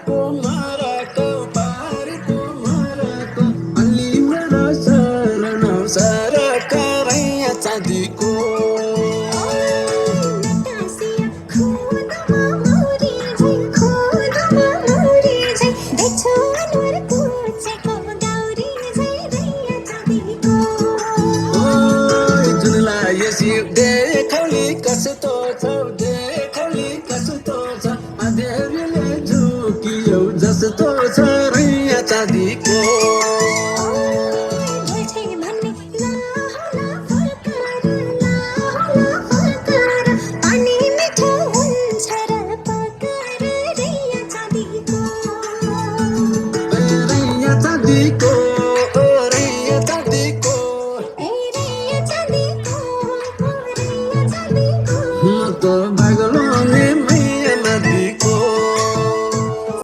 को पारेको माराको अलि मेरो शरण सरकारैया चाँदीको देखौली कस्तो छ देखौली कस्तो छ अँध्यारोले झुकियो जस्तो छ रैया चाँदीको रैया चाँदीको